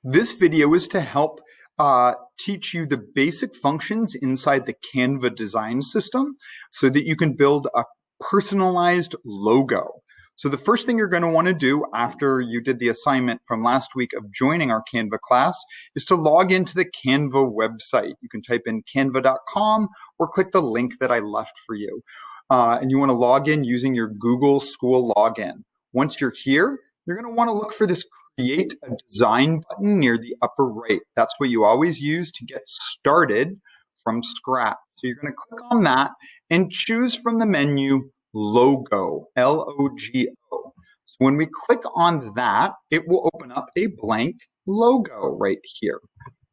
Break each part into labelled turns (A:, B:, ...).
A: This video is to help teach you the basic functions inside the Canva design system so that you can build a personalized logo. So the first thing you're going to want to do after you did the assignment from last week of joining our Canva class is to log into the Canva website. You can type in canva.com or click the link that I left for you. And you want to log in using your Google School login. Once you're here, you're going to want to look for this Create a Design button near the upper right. That's what you always use to get started from scratch. So you're going to click on that and choose from the menu Logo, L-O-G-O. So when we click on that, it will open up a blank logo right here,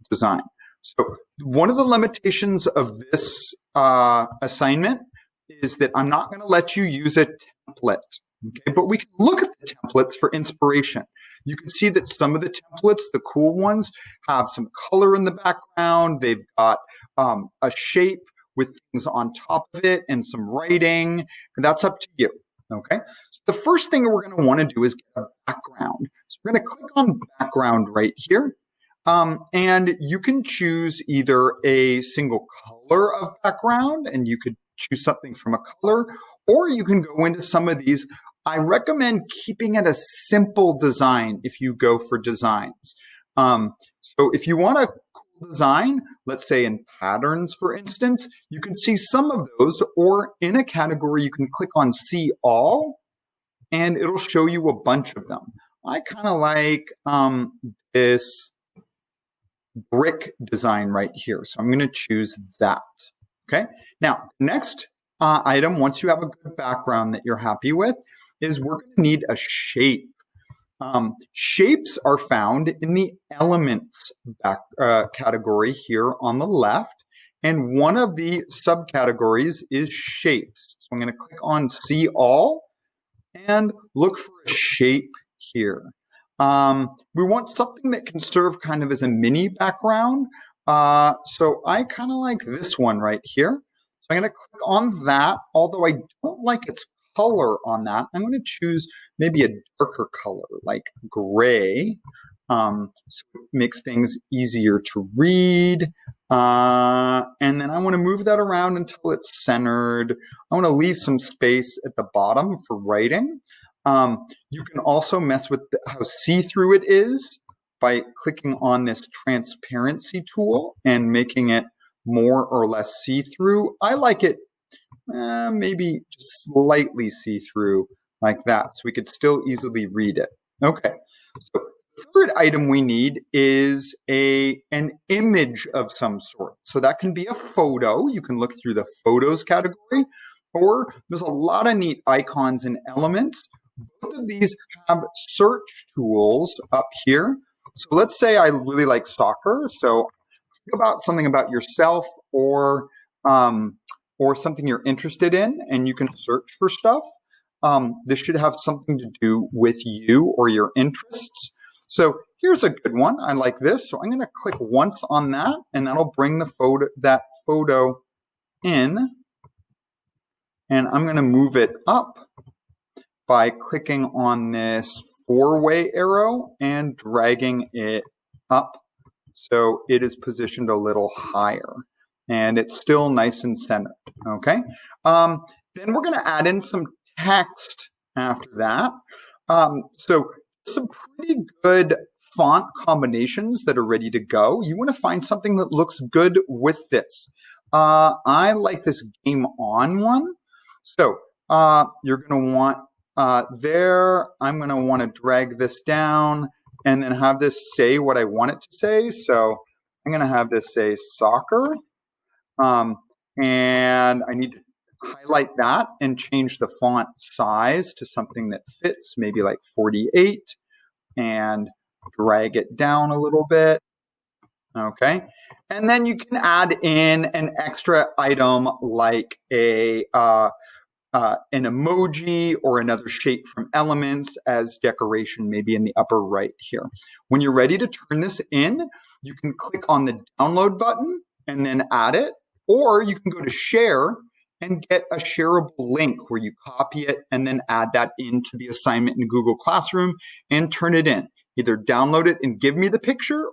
A: design. So one of the limitations of this assignment is that I'm not going to let you use a template. Okay, but we can look at the templates for inspiration. You can see that some of the templates, the cool ones, have some color in the background. They've got a shape with things on top of it and some writing. And that's up to you. Okay. So the first thing we're going to want to do is get a background. So we're going to click on background right here. And you can choose either a single color of background, and you could choose something from a color, or you can go into some of these. I recommend keeping it a simple design if you go for designs. So if you want a cool design, let's say in patterns, for instance, you can see some of those, or in a category, you can click on See All, and it'll show you a bunch of them. I kind of like this brick design right here, so I'm going to choose that. Okay. Now, next item, once you have a good background that you're happy with, is we're going to need a shape. Shapes are found in the elements category here on the left, and one of the subcategories is shapes. So I'm going to click on See All and look for a shape here. We want something that can serve kind of as a mini background. So I kind of like this one right here. So I'm going to click on that, although I don't like its color on that. I'm going to choose maybe a darker color like gray. So it makes things easier to read. And then I want to move that around until it's centered. I want to leave some space at the bottom for writing. You can also mess with how see-through it is by clicking on this transparency tool and making it more or less see-through. I like it maybe slightly see-through like that, so we could still easily read it. Okay, so the third item we need is an image of some sort. So that can be a photo. You can look through the photos category, or there's a lot of neat icons and elements. Both of these have search tools up here. So let's say I really like soccer. So think about something about yourself or something you're interested in, and you can search for stuff. This should have something to do with you or your interests. So here's a good one. I like this. So I'm going to click once on that, and that'll bring the photo in. And I'm going to move it up by clicking on this four-way arrow and dragging it up so it is positioned a little higher. And it's still nice and centered, okay? Then we're going to add in some text after that. So some pretty good font combinations that are ready to go. You want to find something that looks good with this. I like this Game On one. So you're going to want there, I'm going to want to drag this down and then have this say what I want it to say. So I'm going to have this say soccer. And I need to highlight that and change the font size to something that fits, maybe like 48, and drag it down a little bit. Okay. And then you can add in an extra item like an emoji or another shape from elements as decoration, maybe in the upper right here. When you're ready to turn this in, you can click on the download button and then add it, or you can go to share and get a shareable link where you copy it and then add that into the assignment in Google Classroom and turn it in. either download it and give me the picture,